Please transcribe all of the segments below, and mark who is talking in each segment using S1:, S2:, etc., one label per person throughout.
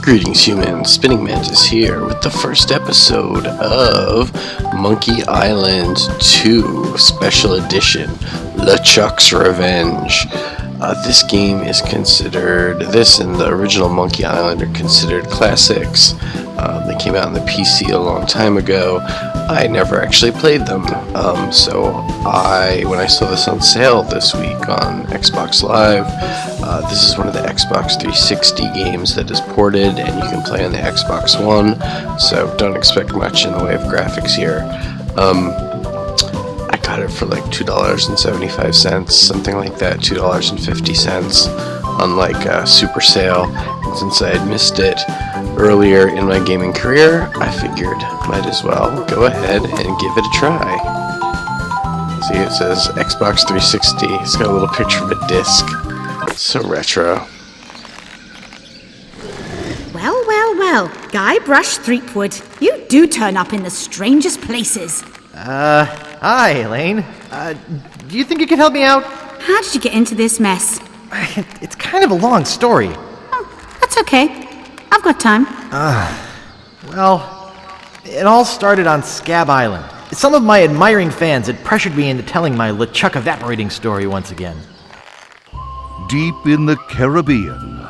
S1: Greetings, humans. Spinningmantis here with the first episode of Monkey Island 2 Special Edition, LeChuck's Revenge. This game is considered, this and the original Monkey Island are considered classics. They came out on the PC a long time ago. I never actually played them, so when I saw this on sale this week on Xbox Live, this is one of the Xbox 360 games that is ported, and you can play on the Xbox One, so don't expect much in the way of graphics here. I got it for like $2.75, something like that, $2.50 on like a super sale. And since I had missed it earlier in my gaming career, I figured might as well go ahead and give it a try. See, it says Xbox 360. It's got a little picture of a disc. So retro.
S2: Well, Guybrush Threepwood, you do turn up in the strangest places.
S3: Hi, Elaine. Do you think you could help me out?
S2: How did you get into this mess?
S3: It's kind of a long story.
S2: Oh, that's okay. I've got time.
S3: Well, it all started on Scab Island. Some of my admiring fans had pressured me into telling my LeChuck evaporating story once again.
S4: Deep in the Caribbean,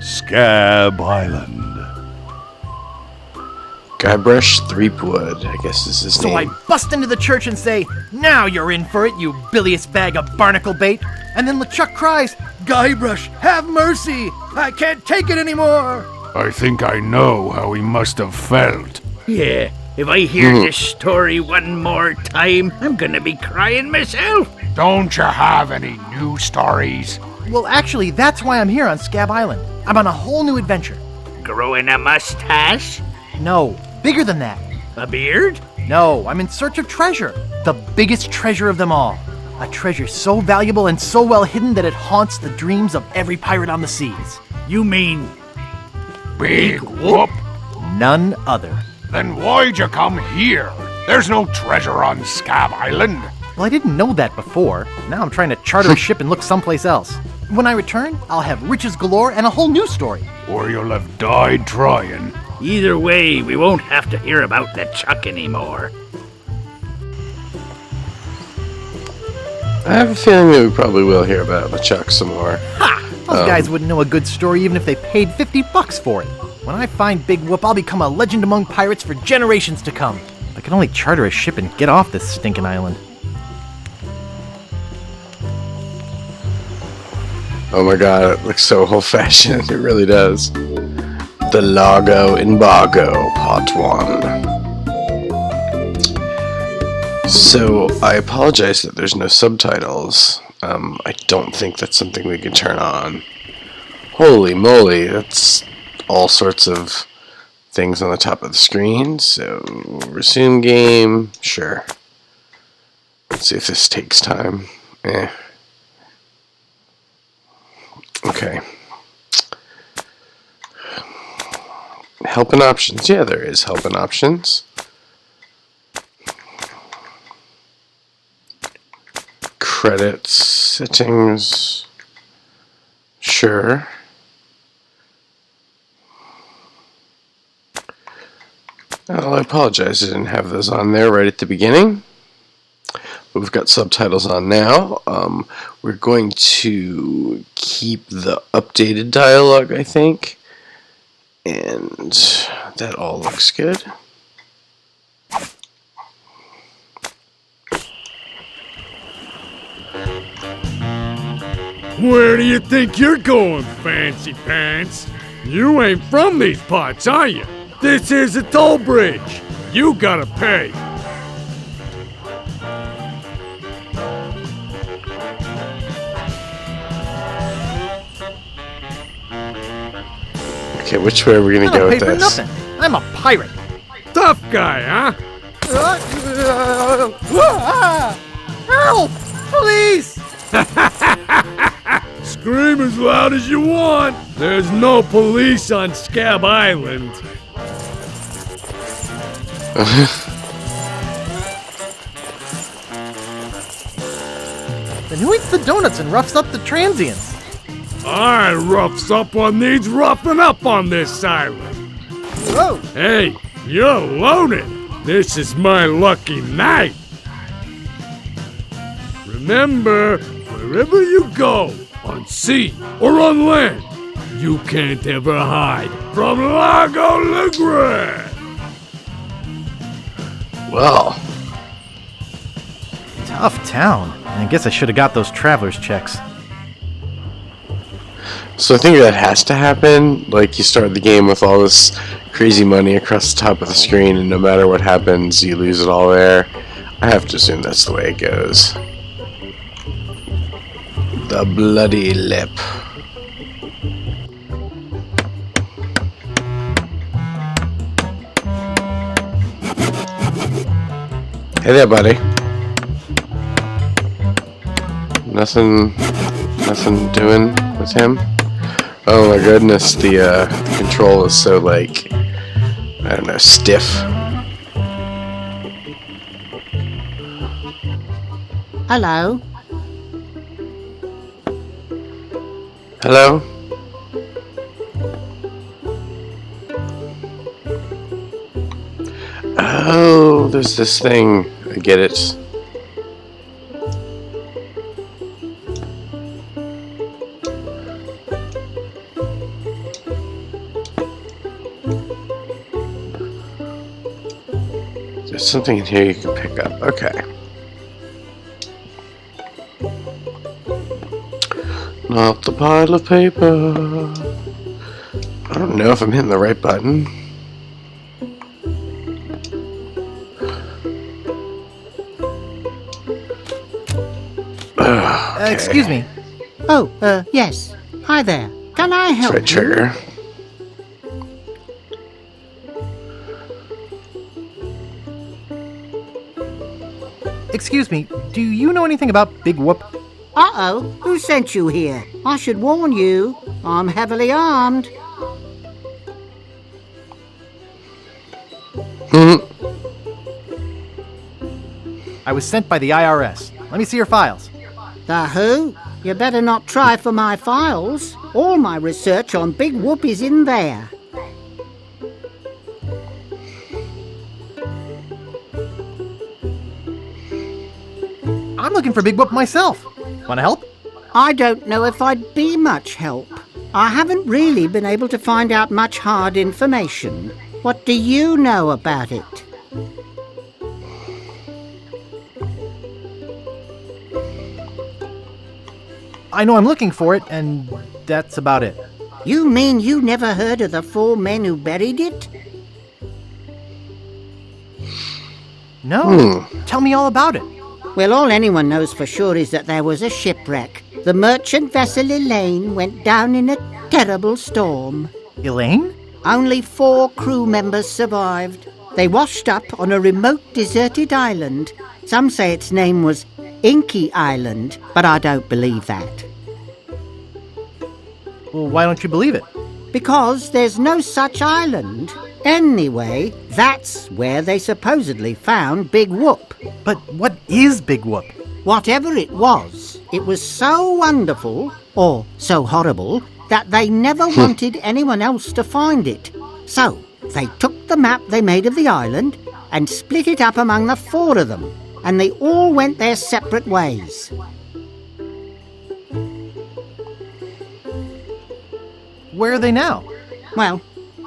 S4: Scab Island.
S1: Guybrush Threepwood, I guess is his
S3: So
S1: name.
S3: I bust into the church and say, "Now you're in for it, you bilious bag of barnacle bait." And then LeChuck cries, "Guybrush, have mercy! I can't take it anymore!"
S4: I think I know how he must have felt.
S5: Yeah, if I hear this story one more time, I'm gonna be crying myself.
S4: Don't you have any new stories?
S3: Well, actually, that's why I'm here on Scab Island. I'm on a whole new adventure.
S5: Growing a mustache?
S3: No, bigger than that.
S5: A beard?
S3: No, I'm in search of treasure. The biggest treasure of them all. A treasure so valuable and so well hidden that it haunts the dreams of every pirate on the seas.
S5: You mean
S4: Big whoop?
S3: None other.
S4: Then why'd you come here? There's no treasure on Scab Island.
S3: Well, I didn't know that before. Now I'm trying to charter a ship and look someplace else. When I return, I'll have riches galore and a whole new story.
S4: Or you'll have died trying.
S5: either way, we won't have to hear about LeChuck anymore.
S1: I have a feeling that we probably will hear about LeChuck some more.
S3: Ha! Those guys wouldn't know a good story even if they paid $50 for it. When I find Big Whoop, I'll become a legend among pirates for generations to come. I can only charter a ship and get off this stinking island.
S1: Oh my god, it looks so old-fashioned. It really does. The LARGO Embargo, Part 1. So, I apologize that there's no subtitles. I don't think that's something we can turn on. Holy moly, that's all sorts of things on the top of the screen. So, resume game, sure. Let's see if this takes time. Okay. Help and options. Yeah, there is help and options. Credits, settings. Sure. Well, I apologize, I didn't have those on there right at the beginning. We've got subtitles on now. We're going to keep the updated dialogue, I think. And that all looks good.
S6: Where do you think you're going, fancy pants? You ain't from these parts, are you? This is a toll bridge. You gotta pay.
S1: Okay, which way are we going to go with
S3: I don't pay
S1: this?
S3: for nothing. I'm a pirate.
S6: Tough guy, huh?
S3: Help! Police!
S6: Scream as loud as you want. There's no police on Scab Island.
S3: Then who eats the donuts and roughs up the transients?
S6: I roughs up on needs roughing up on this island.
S3: Whoa!
S6: Hey, you're loaded. This is my lucky night. Remember, wherever you go, on sea or on land, you can't ever hide from LARGO LeGrand.
S1: Well,
S3: Tough town. I guess I should have got those traveler's checks.
S1: so I think that has to happen. Like, you start the game with all this crazy money across the top of the screen, and no matter what happens, you lose it all there. I have to assume that's the way it goes. The bloody lip. Hey there, buddy. Nothing doing with him? Oh my goodness, the control is so, like, I don't know, stiff.
S7: Hello.
S1: Hello? Oh, there's this thing. I get it. There's something in here you can pick up. Okay. Not the pile of paper. I don't know if I'm hitting the right button. Okay.
S3: Excuse me.
S7: Oh, yes. Hi there. Can I help
S1: Right trigger.
S3: Excuse me. Do you know anything about Big Whoop?
S7: Uh-oh. Who sent you here? I should warn you. I'm heavily armed.
S3: I was sent by the IRS. Let me see your files.
S7: The who? You better not try for my files. All my research on Big Whoop is in there.
S3: I'm looking for Big Whoop myself. Want to help?
S7: I don't know if I'd be much help. I haven't really been able to find out much hard information. What do you know about it?
S3: I know I'm looking for it, and that's about it.
S7: You mean you never heard of the 4 men who buried it?
S3: No. Tell me all about it.
S7: Well, all anyone knows for sure is that there was a shipwreck. The merchant vessel Elaine went down in a terrible storm.
S3: Elaine?
S7: Only 4 crew members survived. They washed up on a remote deserted island. Some say its name was Inky Island, but I don't believe that.
S3: Well, why don't you believe it?
S7: Because there's no such island. Anyway, that's where they supposedly found Big Whoop.
S3: But what is Big Whoop?
S7: Whatever it was so wonderful, or so horrible, that they never wanted anyone else to find it. So, they took the map they made of the island and split it up among the 4 of them, and they all went their separate ways.
S3: Where are they now?
S7: Well,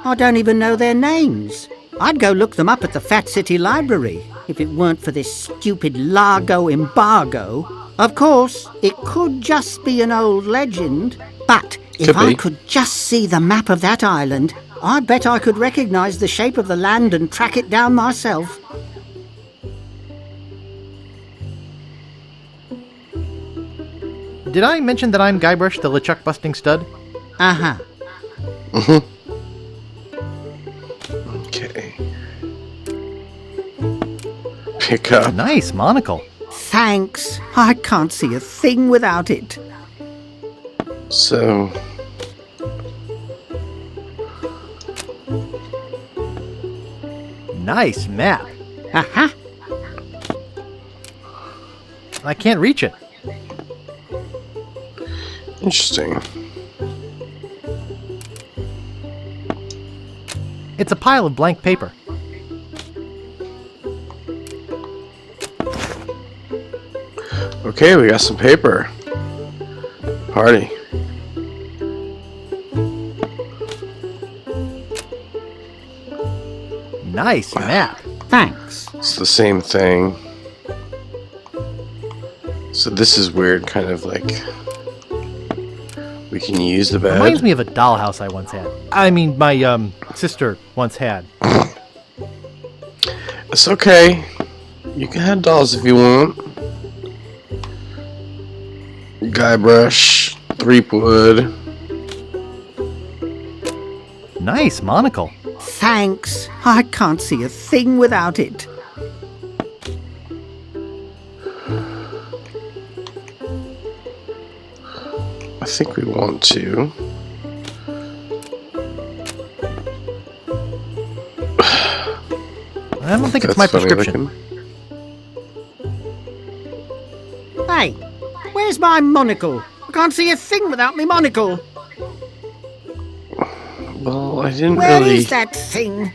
S7: I don't even know their names. I'd go look them up at the Fat City Library if it weren't for this stupid LARGO embargo. Of course, it could just be an old legend, but if I could just see the map of that island, I bet I could recognize the shape of the land and track it down myself.
S3: Did I mention that I'm Guybrush, the LeChuck busting stud?
S7: Uh-huh.
S1: Okay. Pick up.
S3: Nice monocle.
S7: Thanks. I can't see a thing without it.
S1: So,
S3: Nice map.
S7: Uh-huh.
S3: I can't reach it.
S1: interesting.
S3: It's a pile of blank paper.
S1: Okay, we got some paper. Party.
S3: Nice map.
S7: Thanks.
S1: It's the same thing. So this is weird, kind of like we can use the bed.
S3: Reminds me of a dollhouse I once had. I mean, my sister once had.
S1: It's okay. You can have dolls if you want. Guy brush, 3-wood.
S3: Nice monocle.
S7: Thanks. I can't see a thing without it.
S1: I think we want to.
S3: I don't think it's my
S1: That's funny
S3: prescription.
S1: looking.
S7: Hey, where's my monocle? I can't see a thing without me monocle.
S1: Well, I didn't
S7: Where
S1: really.
S7: is that thing?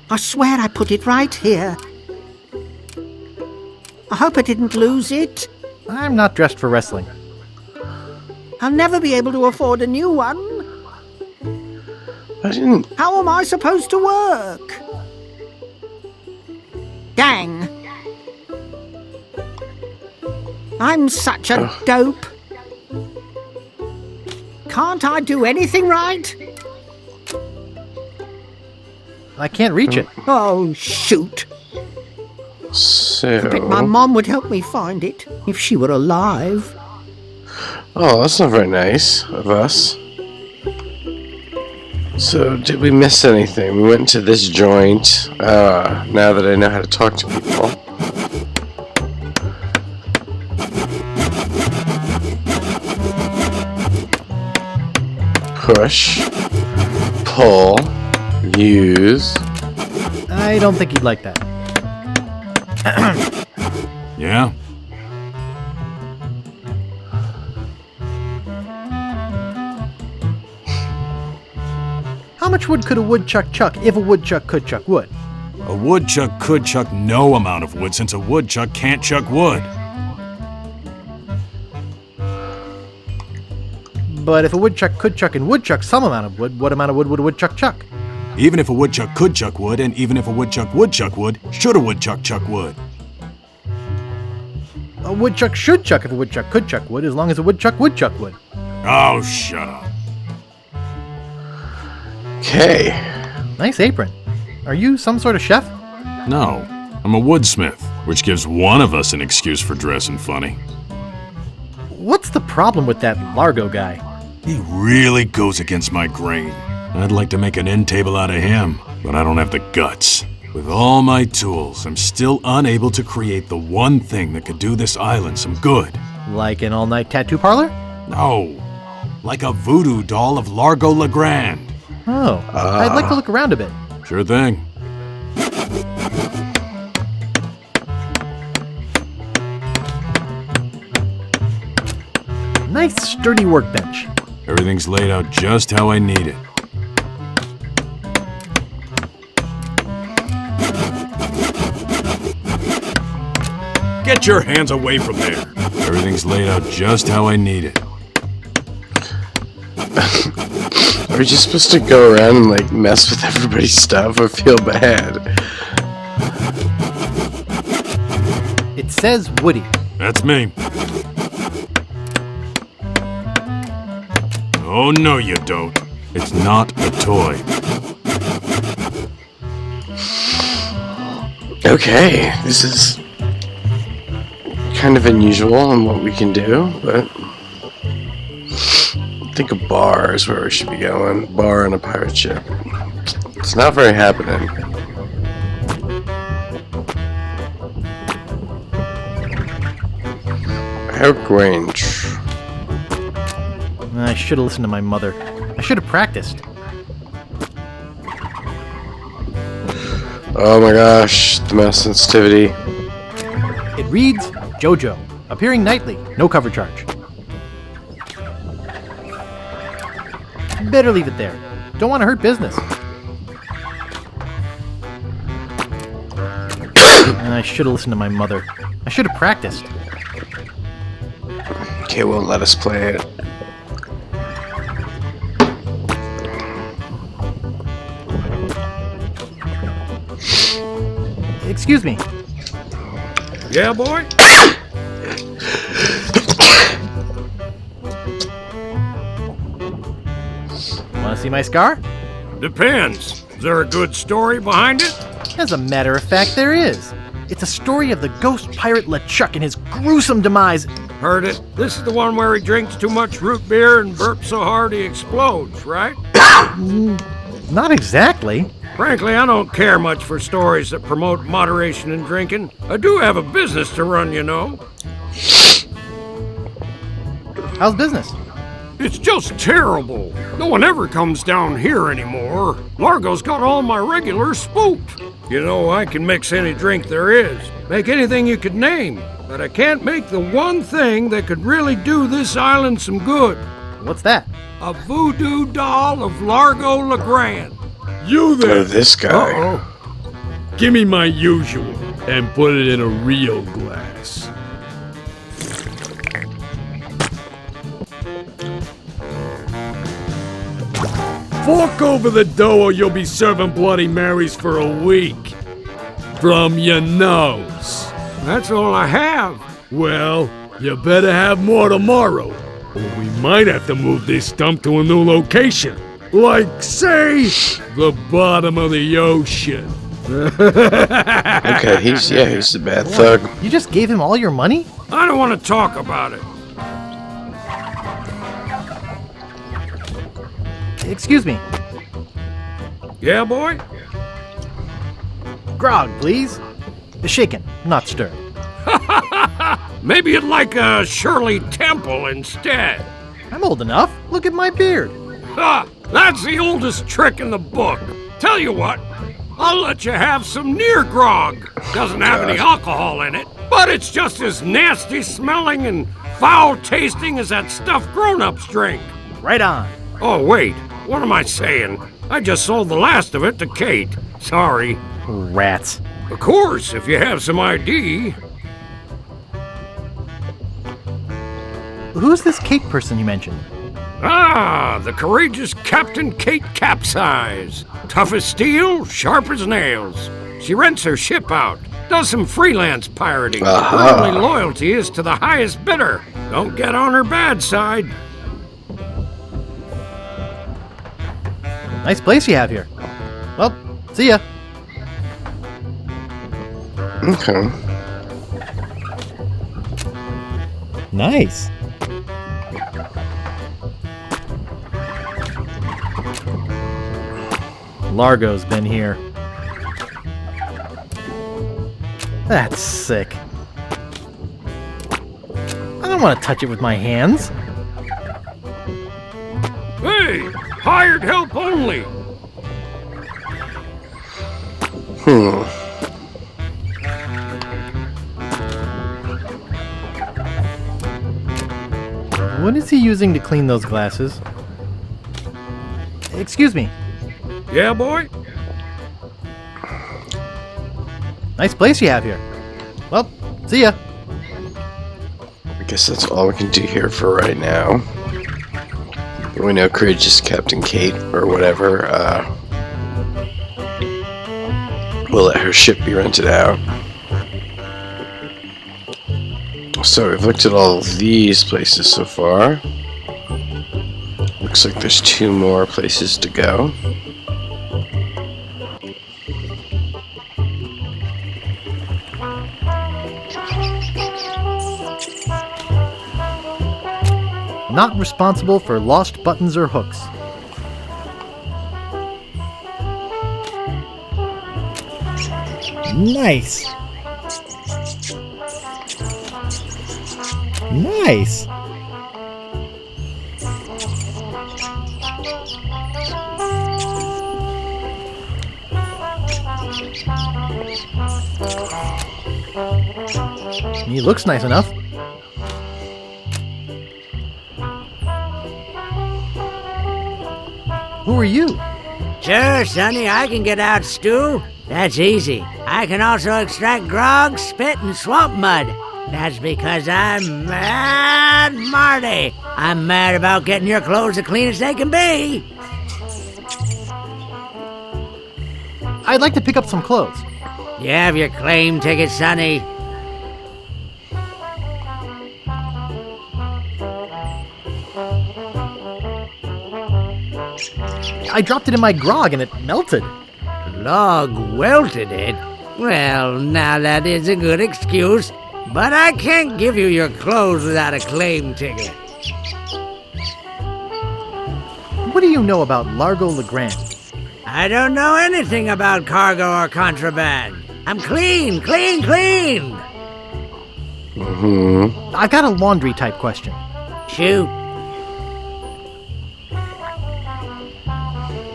S7: I swear I put it right here. I hope I didn't lose it.
S3: I'm not dressed for wrestling.
S7: I'll never be able to afford a new one.
S1: I didn't.
S7: How am I supposed to work? Dang. I'm such a dope. Can't I do anything right?
S3: I can't reach it.
S7: Oh, shoot.
S1: So.
S7: I bet my mom would help me find it if she were alive.
S1: Oh, that's not very nice of us. So, did we miss anything? We went to this joint. Now that I know how to talk to people. Push. Pull. Use.
S3: I don't think you'd like that.
S4: Yeah?
S3: How much wood could a woodchuck chuck if a woodchuck could chuck wood?
S4: A woodchuck could chuck no amount of wood since a woodchuck can't chuck wood.
S3: But if a woodchuck could chuck and would chuck some amount of wood, what amount of wood would a woodchuck chuck?
S4: Even if a woodchuck could chuck wood, and even if a woodchuck would chuck wood, should a woodchuck chuck wood?
S3: A woodchuck should chuck if a woodchuck could chuck wood, as long as a woodchuck would chuck wood.
S4: Oh, shut up.
S1: Okay.
S3: Nice apron. Are you some sort of chef?
S4: No, I'm a woodsmith, which gives one of us an excuse for dressing funny.
S3: What's the problem with that LARGO guy?
S4: He really goes against my grain. I'd like to make an end table out of him, but I don't have the guts. With all my tools, I'm still unable to create the one thing that could do this island some good.
S3: Like an all-night tattoo parlor?
S4: No, like a voodoo doll of Largo Legrand.
S3: Oh, I'd like to look around a bit.
S4: Sure thing.
S3: Nice sturdy workbench.
S4: Everything's laid out just how I need it. Get your hands away from there. Everything's laid out just how I need it.
S1: Are we just supposed to go around and like mess with everybody's stuff? I feel bad.
S3: It says Woody.
S4: That's me. Oh, no, you don't. It's not a toy.
S1: Okay, this is kind of unusual in what we can do, but I think a bar is where we should be going. Bar and a pirate ship. It's not very happening. Oak Range.
S3: I should have listened to my mother. I should have practiced.
S1: Oh my gosh, the mouse sensitivity.
S3: It reads JoJo, appearing nightly, no cover charge. Better leave it there. Don't want to hurt business. I should have listened to my mother. I should have practiced.
S1: Okay, won't let us play it.
S3: Excuse me.
S6: Yeah, boy?
S3: Want to see my scar?
S6: Depends. Is there a good story behind it?
S3: As a matter of fact, there is. It's a story of the ghost pirate LeChuck and his gruesome demise.
S6: Heard it. This is the one where he drinks too much root beer and burps so hard he explodes, right?
S3: Not exactly.
S6: Frankly, I don't care much for stories that promote moderation in drinking. I do have a business to run, you know.
S3: How's business?
S6: It's just terrible. No one ever comes down here anymore. Largo's got all my regulars spooked. You know, I can mix any drink there is, make anything you could name, but I can't make the one thing that could really do this island some good.
S3: What's that?
S6: A voodoo doll of Largo LeGrand.
S1: Oh,
S6: You there?
S1: this guy.
S6: Uh-oh. Give me my usual and put it in a real glass. Fork over the dough or you'll be serving Bloody Marys for a week. From your nose. That's all I have. Well, you better have more tomorrow, or we might have to move this stump to a new location. Like, say, the bottom of the ocean.
S1: Okay, he's the bad thug.
S3: You just gave him all your money?
S6: I don't want to talk about it.
S3: Excuse me.
S6: Yeah, boy?
S3: Grog, please. Shaken, not stirred.
S6: Maybe you'd like a Shirley Temple instead.
S3: I'm old enough. Look at my beard.
S6: Ha! That's the oldest trick in the book. Tell you what, I'll let you have some near grog. Doesn't have any alcohol in it, but it's just as nasty smelling and foul tasting as that stuff grown-ups drink.
S3: Right on.
S6: Oh, wait. What am I saying? I just sold the last of it to Kate. Sorry.
S3: Rats.
S6: Of course, if you have some ID.
S3: Who's this Kate person you mentioned?
S6: Ah, the courageous Captain Kate Capsize. Tough as steel, sharp as nails. She rents her ship out, does some freelance pirating. Her only loyalty is to the highest bidder. Don't get on her bad side.
S3: Nice place you have here. Well, see ya.
S1: Okay.
S3: Nice. Largo's been here. That's sick. I don't want to touch it with my hands.
S6: Hey, hired help only.
S3: What is he using to clean those glasses? Excuse me.
S6: Yeah, boy?
S3: Nice place you have here. Well, see ya.
S1: I guess that's all we can do here for right now. We know courageous Captain Kate, or whatever, we'll let her ship be rented out. So we've looked at all these places so far. Looks like there's 2 more places to go.
S3: Not responsible for lost buttons or hooks. Nice. Nice. He looks nice enough. Who are you?
S5: Sure, Sonny, I can get out stew. That's easy. I can also extract grog, spit, and swamp mud. That's because I'm mad, Marty. I'm mad about getting your clothes as clean as they can be.
S3: I'd like to pick up some clothes.
S5: You have your claim ticket, Sonny.
S3: I dropped it in my grog and it melted.
S5: Log welted it? Well, now that is a good excuse, but I can't give you your clothes without a claim ticket.
S3: What do you know about Largo LeGrand?
S5: I don't know anything about cargo or contraband. I'm clean.
S3: I've got a laundry type question.
S5: Shoot.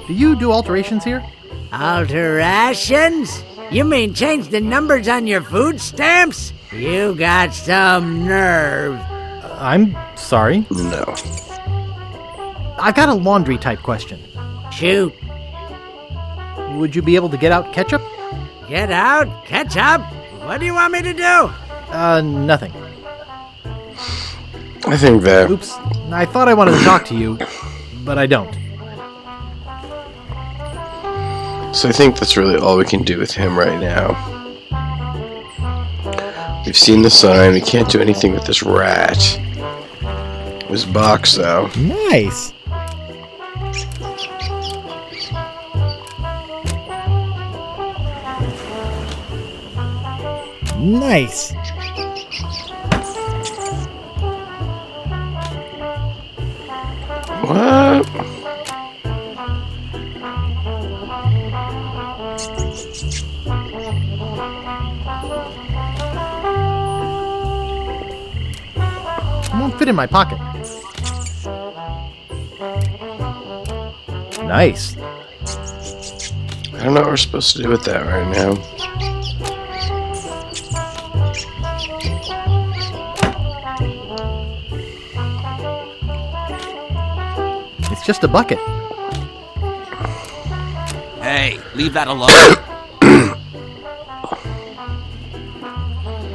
S3: Do you do alterations here?
S5: Alterations? You mean change the numbers on your food stamps? You got some nerve.
S3: I'm sorry.
S1: No.
S3: I've got a laundry type question.
S5: Shoot.
S3: Would you be able to get out ketchup?
S5: Get out? Catch up? What do you want me to do?
S3: Nothing.
S1: I think that.
S3: Oops. I thought I wanted to talk to you, but I don't.
S1: So I think that's really all we can do with him right now. We've seen the sign. We can't do anything with this rat. This box, though.
S3: Nice. Nice.
S1: What?
S3: It won't fit in my pocket. Nice.
S1: I don't know what we're supposed to do with that right now.
S3: It's just a bucket.
S8: Hey, leave that alone.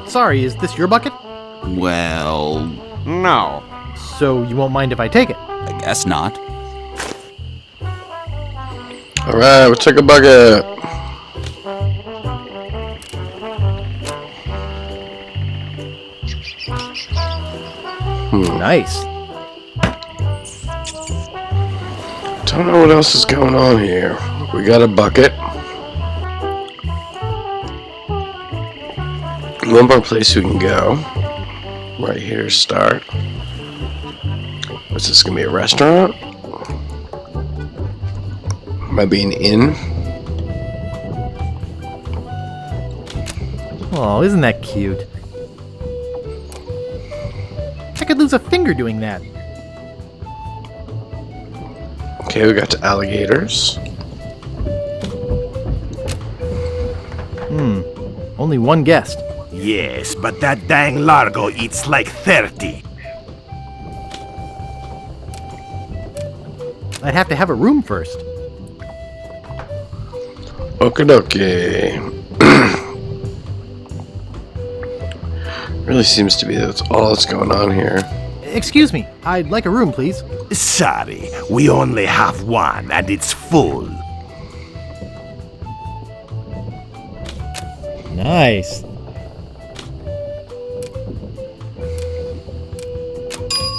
S3: Sorry, is this your bucket?
S8: Well, no.
S3: So you won't mind if I take it?
S8: I guess not.
S1: Alright, we took a bucket.
S3: Nice.
S1: Don't know what else is going on here. We got a bucket. One more place we can go. Right here to start. What's this gonna be, a restaurant? Might be an inn.
S3: Oh, isn't that cute? I could lose a finger doing that.
S1: Okay, we got the alligators.
S3: Only one guest.
S9: Yes, but that dang Largo eats like 30.
S3: I'd have to have a room first.
S1: Okie dokie. Really seems to be that's all that's going on here.
S3: Excuse me, I'd like a room, please.
S9: Sorry, we only have one and it's full.
S3: Nice.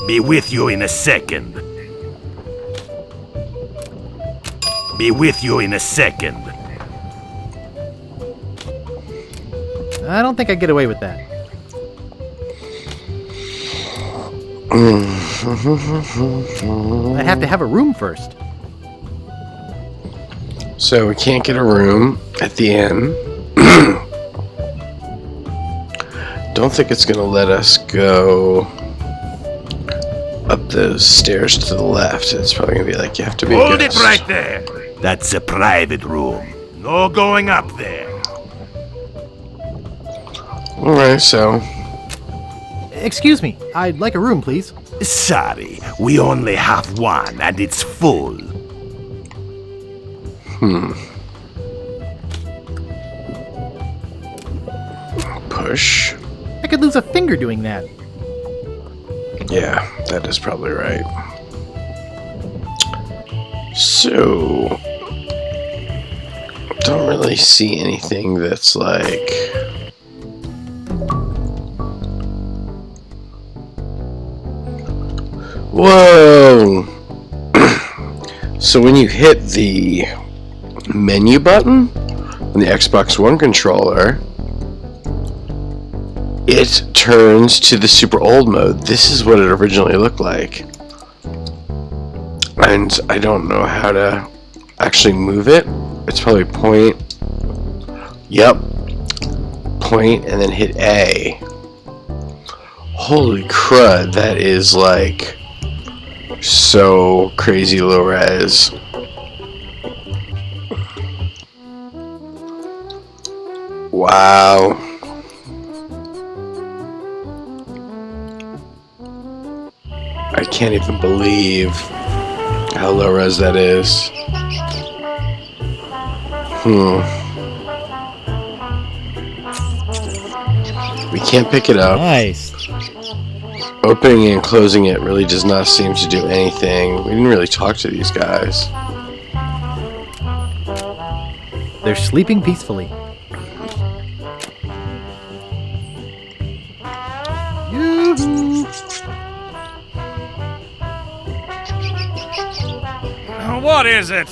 S9: Be with you in a second. Be with you in a second.
S3: I don't think I'd get away with that. I'd have to have a room first.
S1: So we can't get a room at the inn. Don't think it's gonna let us go up the stairs to the left. It's probably gonna be like you have to be a
S9: Hold it
S1: guest.
S9: right there. That's a private room. No going up there.
S1: Alright, so
S3: Excuse me, I'd like a room, please.
S9: Sorry, we only have one and it's full.
S1: Push.
S3: I could lose a finger doing that.
S1: Yeah, that is probably right. So, don't really see anything that's like... Whoa! So when you hit the menu button on the Xbox One controller, it turns to the super old mode. This is what it originally looked like. And I don't know how to actually move it. It's probably point. Yep. Point and then hit A. Holy crud, that is like so crazy low res. Wow. I can't even believe how low res that is. We can't pick it up.
S3: Nice.
S1: Opening and closing it really does not seem to do anything. We didn't really talk to these guys.
S3: They're sleeping peacefully. Yoo-hoo.
S10: What is it?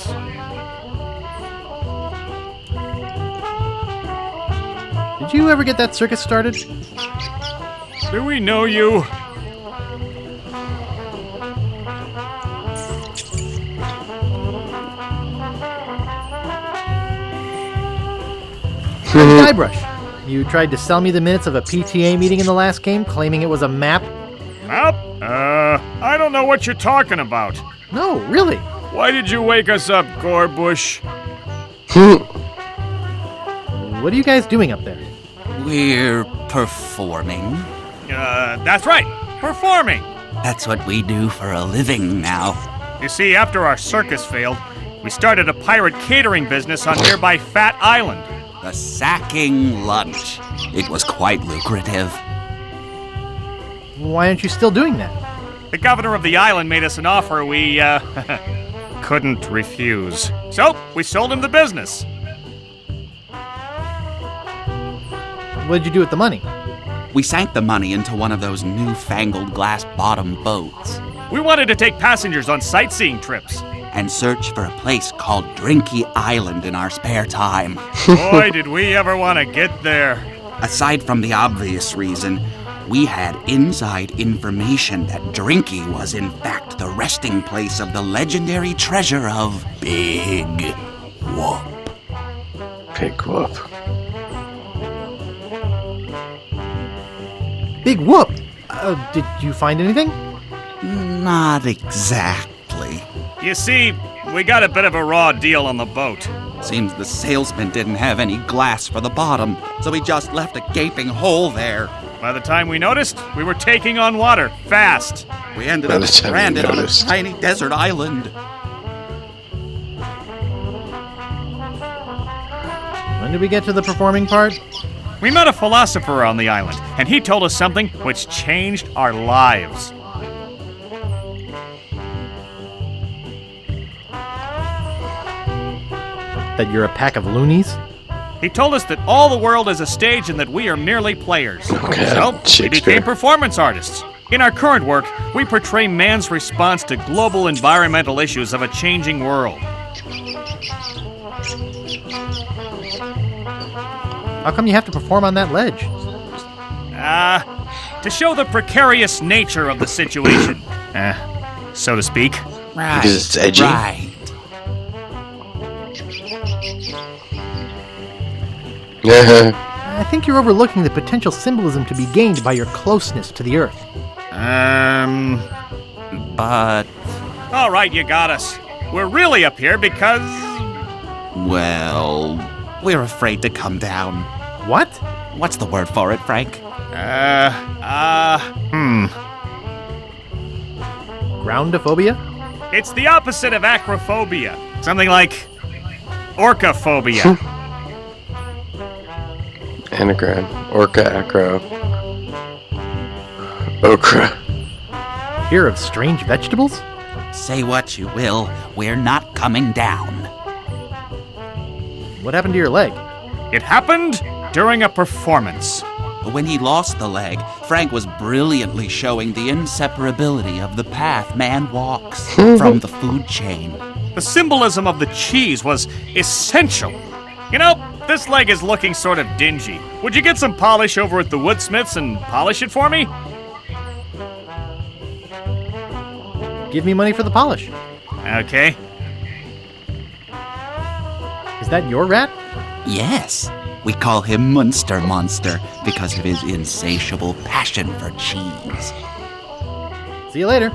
S3: Did you ever get that circus started?
S10: Do we know you?
S3: Guybrush, you tried to sell me the minutes of a PTA meeting in the last game, claiming it was a map?
S10: Map? I don't know what you're talking about.
S3: No, really.
S10: Why did you wake us up, Gorbush?
S3: What are you guys doing up there?
S8: We're performing.
S10: That's right. Performing.
S8: That's what we do for a living now.
S10: You see, after our circus failed, we started a pirate catering business on nearby Fat Island.
S8: The sacking lunch. It was quite lucrative.
S3: Why aren't you still doing that?
S10: The governor of the island made us an offer we, couldn't refuse. So, we sold him the business.
S3: What did you do with the money?
S8: We sank the money into one of those newfangled glass-bottom boats
S10: We wanted to take passengers on sightseeing trips.
S8: and search for a place called Drinky Island in our spare time.
S10: Boy, did we ever want to get there.
S8: Aside from the obvious reason, we had inside information that Drinky was in fact the resting place of the legendary treasure of Big Whoop.
S1: Big Whoop.
S3: Big Whoop! Did you find anything?
S8: Not exactly.
S10: You see, we got a bit of a raw deal on the boat.
S8: Seems the salesman didn't have any glass for the bottom, so he just left a gaping hole there.
S10: By the time we noticed, we were taking on water, fast.
S8: We ended
S1: By
S8: up
S1: the time we
S8: stranded on a
S1: noticed.
S8: tiny desert island.
S3: When did we get to the performing part?
S10: We met a philosopher on the island, and he told us something which changed our lives.
S3: That you're a pack of loonies?
S10: He told us that all the world is a stage and that we are merely players.
S1: Okay,
S10: So, we
S1: Shakespeare.
S10: became performance artists. In our current work, we portray man's response to global environmental issues of a changing world.
S3: How come you have to perform on that ledge?
S10: To show the precarious nature of the situation, so to speak.
S8: Right.
S1: Because it's edgy?
S8: Right.
S3: I think you're overlooking the potential symbolism to be gained by your closeness to the Earth.
S8: But,
S10: All right, you got us. We're really up here because...
S8: well, we're afraid to come down.
S3: What?
S8: What's the word for it, Frank?
S3: Groundophobia?
S10: It's the opposite of acrophobia. Something like orcaphobia.
S1: Anagram. Orca, acro. Okra.
S3: Fear of strange vegetables?
S8: Say what you will, we're not coming down.
S3: What happened to your leg?
S10: It happened during a performance.
S8: When he lost the leg, Frank was brilliantly showing the inseparability of the path man walks from the food chain.
S10: The symbolism of the cheese was essential. You know, this leg is looking sort of dingy. Would you get some polish over at the Woodsmiths and polish it for me?
S3: Give me money for the polish.
S10: Okay.
S3: Is that your rat?
S8: Yes, we call him Munster Monster because of his insatiable passion for cheese.
S3: See you later.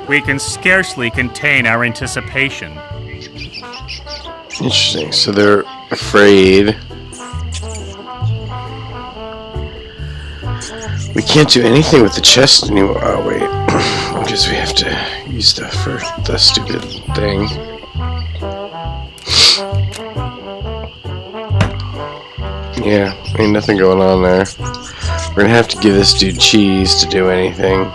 S10: We can scarcely contain our anticipation.
S1: Interesting. So they're afraid. We can't do anything with the chest anymore. Oh, wait. Because we have to use the stupid thing. Yeah, ain't nothing going on there. We're gonna have to give this dude cheese to do anything.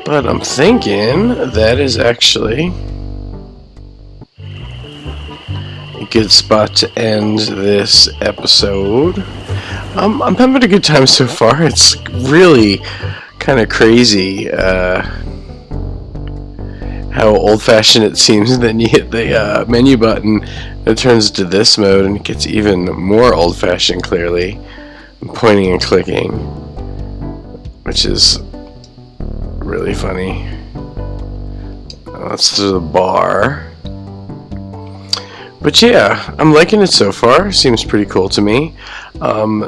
S1: But I'm thinking that is actually a good spot to end this episode. I'm having a good time so far. It's really kind of crazy how old-fashioned it seems, and then you hit the menu button, it turns to this mode, and it gets even more old-fashioned, clearly. I'm pointing and clicking, which is really funny. That's the bar. But yeah, I'm liking it so far. Seems pretty cool to me.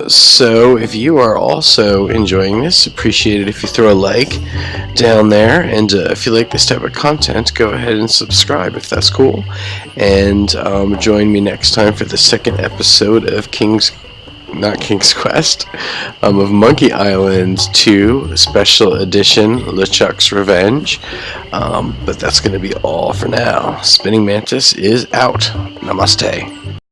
S1: So if you are also enjoying this, appreciate it if you throw a like down there. And if you like this type of content, go ahead and subscribe if that's cool. And join me next time for the second episode of King's Quest, of Monkey Island 2 Special Edition LeChuck's Revenge. But that's going to be all for now. Spinningmantis is out. Namaste.